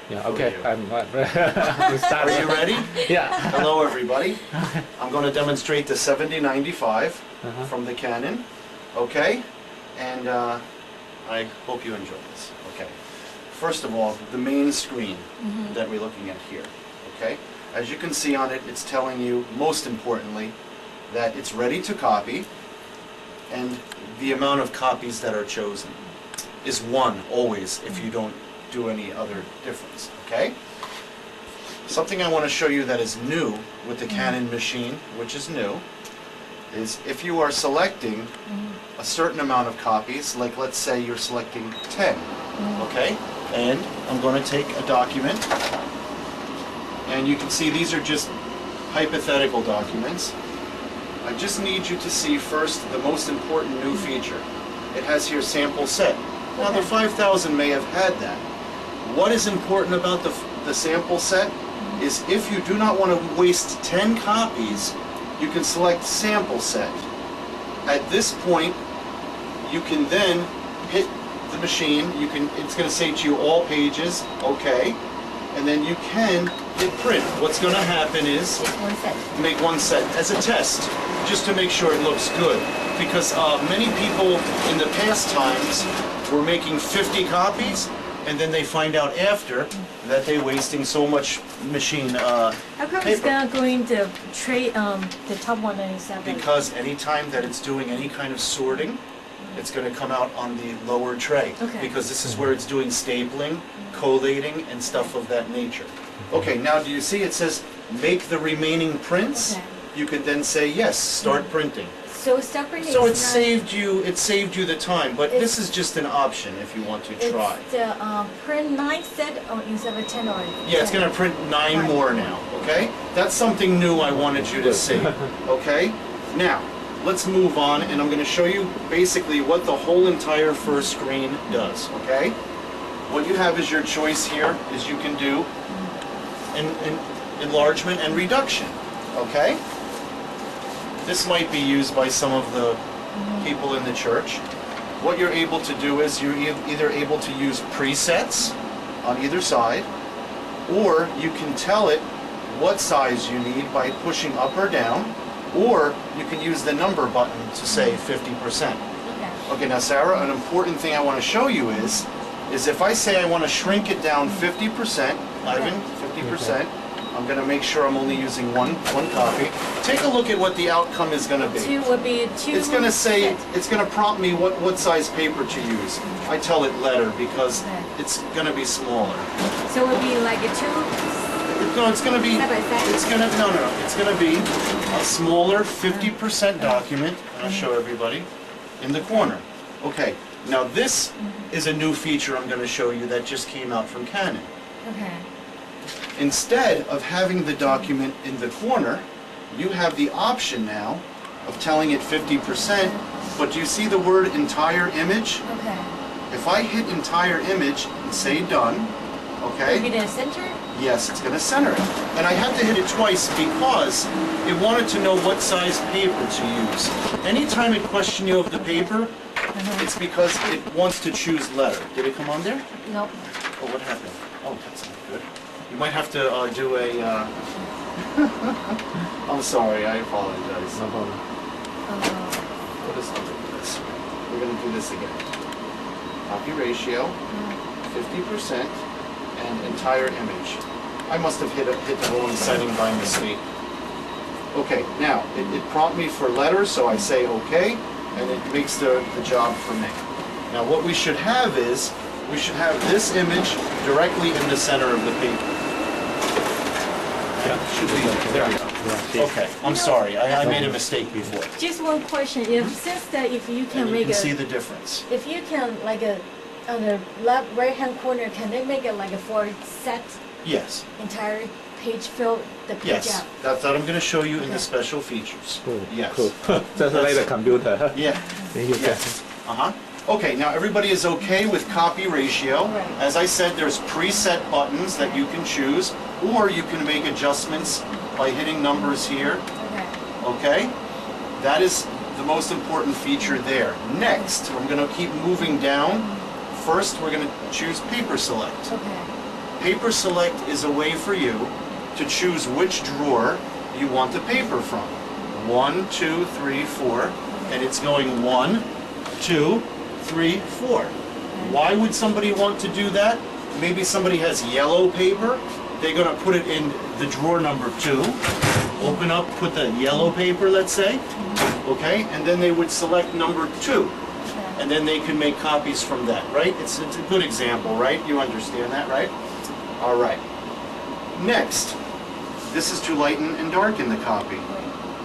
Yeah, okay. you. Are Are you ready? Yeah. Hello, everybody. I'm going to demonstrate the 7095 from the Canon. Okay? And I hope you enjoy this. Okay. First of all, the main screen that we're looking at here. Okay? As you can see on it, it's telling you, most importantly, that it's ready to copy, and the amount of copies that are chosen is 1 always if you don't do any other difference. Okay? Something I want to show you that is new with the Canon machine, which is new, is if you are selecting a certain amount of copies, like let's say you're selecting 10, okay? And I'm going to take a document, and you can see these are just hypothetical documents. I just need you to see first the most important new feature. It has here sample set. Now the 5000 may have had that. What is important about the sample set is if you do not want to waste 10 copies, you can select sample set. At this point, you can then hit the machine. It's going to say to you all pages, okay, and then you can hit print. What's going to happen is make 1 set as a test, just to make sure it looks good. Because many people in the past times were making 50 copies, and then they find out after that they're wasting so much machine How come paper. it's not going to trade the top 197? Because anytime that it's doing any kind of sorting, it's going to come out on the lower tray. Okay. Because this is where it's doing stapling, collating, and stuff of that nature. Okay, now do you see it says make the remaining prints? Okay. You could then say yes, start printing. So stop printing. So is it saved you the time, but this is just an option if you want to try. It's the print 9 set or instead of 10 or Yeah, it's going to print 9 more now, okay? That's something new I wanted you to see, okay? Now, let's move on, and I'm going to show you basically what the whole entire first screen does, okay? What you have as your choice here is you can do enlargement and reduction, okay? This might be used by some of the people in the church. What you're able to do is you're either able to use presets on either side, or you can tell it what size you need by pushing up or down, or you can use the number button to say 50%. Okay, now Sarah, an important thing I want to show you is if I say I want to shrink it down 50%, Ivan, 50%, I'm going to make sure I'm only using one copy. Take a look at what the outcome is going to be. 2 would be 2. It's going to say, it's going to prompt me what size paper to use. I tell it letter because it's going to be smaller. So it would be like a 2? No, it's going to be, Side by side? it's going to, no, it's going to be a smaller 50% document, and I'll show everybody, in the corner. Okay, now this is a new feature I'm going to show you that just came out from Canon. Okay. Instead of having the document in the corner, you have the option now of telling it 50%, but do you see the word entire image? Okay. If I hit entire image and say done, okay? Maybe the center? Yes, it's going to center it. And I had to hit it twice because it wanted to know what size paper to use. Anytime it questions you of the paper, it's because it wants to choose letter. Did it come on there? Nope. Oh, what happened? Oh, that's not good. You might have to do a... I'm sorry, I apologize. No problem. What is this? We're going to do this again. Copy ratio, 50%, and entire image. I must have hit the wrong setting by mistake. Okay, now, it prompted me for letters, so I say okay, and it makes the job for me. Now what we should have is, we should have this image directly in the center of the paper. Yeah. Should be, there we go. Okay, I'm sorry, I made a mistake before. Just one question. If you can And you make can see the difference. if you can on the left right hand corner, can they make it like a 4 set Yes, entire page fill the page yes. out? That's what I'm going to show you in the Okay. special features. Cool. Yes. Cool. Just like the computer. Yeah. Thank you. Yes. Okay, now everybody is okay with copy ratio. Right. As I said, there's preset buttons that you can choose, or you can make adjustments by hitting numbers here. Okay. Okay? That is the most important feature there. Next, I'm going to keep moving down. First, we're going to choose paper select. Okay. paper select is a way for you to choose which drawer you want the paper from. 1, 2, 3, 4, and it's going 1, 2, 3, 4. Why would somebody want to do that? Maybe somebody has yellow paper. They're going to put it in the drawer number 2. Open up, put the yellow paper, let's say. Okay, and then they would select number 2. And then they can make copies from that, right? It's a good example, right? You understand that, right? All right. Next, this is to lighten and darken the copy.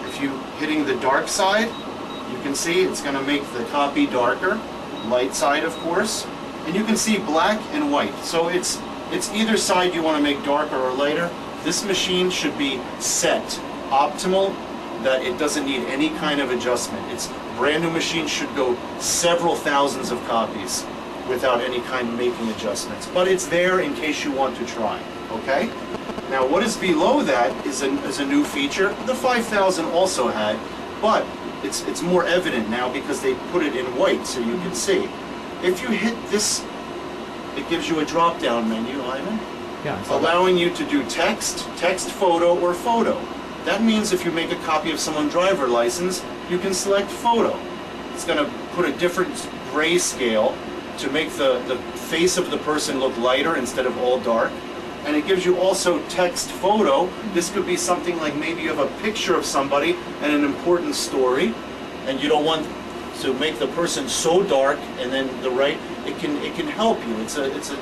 If you hitting the dark side, you can see it's going to make the copy darker. Light side, of course. And you can see black and white. So it's either side you want to make darker or lighter. This machine should be set optimal, that it doesn't need any kind of adjustment. It's brand new machine, should go several thousands of copies without any kind of making adjustments. But it's there in case you want to try, okay? Now what is below that is a new feature. The 5000 also had, but it's more evident now because they put it in white so you can see. If you hit this, it gives you a drop-down menu, Ivan, allowing you to do text, photo, or photo. That means if you make a copy of someone's driver license, you can select photo. It's going to put a different grayscale to make the face of the person look lighter instead of all dark. And it gives you also text photo. This could be something like maybe you have a picture of somebody and an important story, and you don't want to make the person so dark, and then the right, it can help you. It's an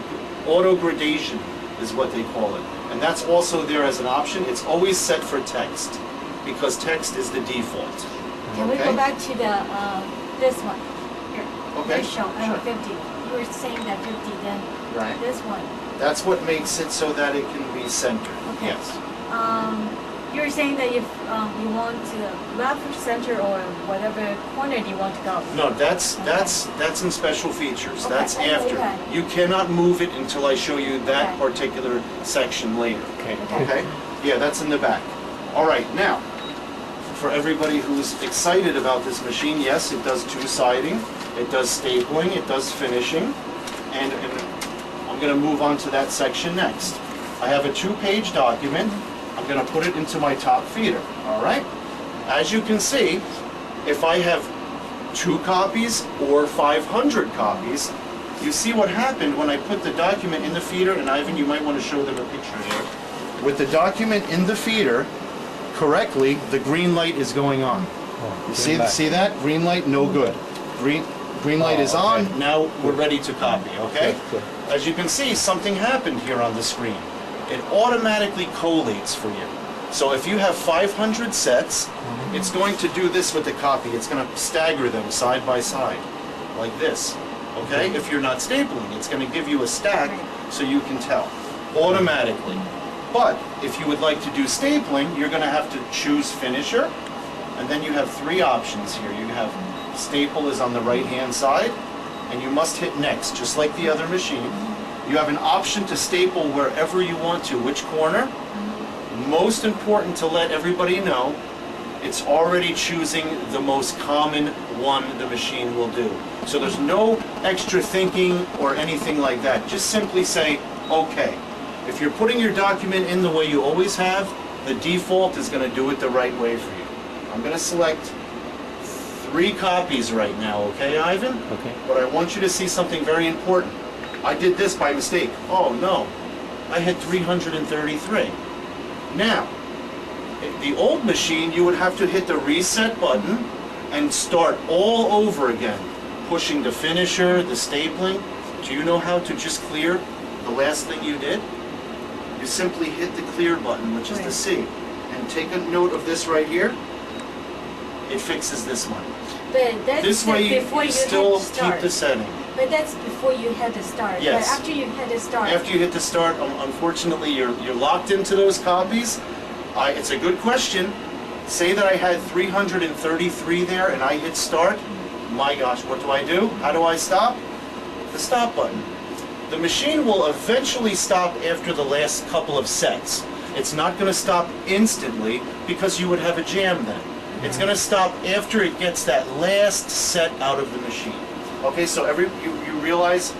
auto gradation is what they call it. And that's also there as an option. It's always set for text because text is the default. Can we go back to the this one? Here. Okay. This show, I have Sure. 50. You were saying that 50, then Right. this one. That's what makes it so that it can be centered. Okay. Yes. You were saying that if you want to left, center, or whatever corner you want to go. No, that's in special features. Okay. That's Okay, after. okay. You cannot move it until I show you that Okay. particular section later. Okay. Okay? Yeah, that's in the back. All right, now, for everybody who's excited about this machine, yes, it does two-siding, it does stapling, it does finishing, and I'm going to move on to that section next. I have a 2-page document. I'm going to put it into my top feeder, all right? As you can see, if I have 2 copies or 500 copies, you see what happened when I put the document in the feeder, and Ivan, you might want to show them a picture here. With the document in the feeder, correctly, the green light is going on. You see that? Green light, no good. Green light is on, okay. now we're ready to copy, okay? Good. As you can see, something happened here on the screen. It automatically collates for you. So if you have 500 sets, it's going to do this with the copy. It's going to stagger them side by side, like this, okay? If you're not stapling, it's going to give you a stack so you can tell, automatically. But if you would like to do stapling, you're going to have to choose finisher, and then you have 3 options here. You have staple is on the right-hand side, and you must hit next, just like the other machine. You have an option to staple wherever you want to, which corner. Most important to let everybody know, it's already choosing the most common one the machine will do. So there's no extra thinking or anything like that. Just simply say, okay. If you're putting your document in the way you always have, the default is going to do it the right way for you. I'm going to select 3 copies right now, okay, Ivan? Okay. But I want you to see something very important. I did this by mistake. Oh no, I had 333. Now, the old machine, you would have to hit the reset button and start all over again, pushing the finisher, the stapling. Do you know how to just clear the last thing you did? You simply hit the clear button, which is the C, and take a note of this right here. It fixes this one. But that's This way before you you still hit start. keep the setting. But that's before you hit the start. Yes. But after you hit the start. After you hit the start, unfortunately, you're locked into those copies. It's a good question. Say that I had 333 there and I hit start. My gosh, what do? How do I stop? The stop button. The machine will eventually stop after the last couple of sets. It's not going to stop instantly because you would have a jam then. It's going to stop after it gets that last set out of the machine. Okay, so you realize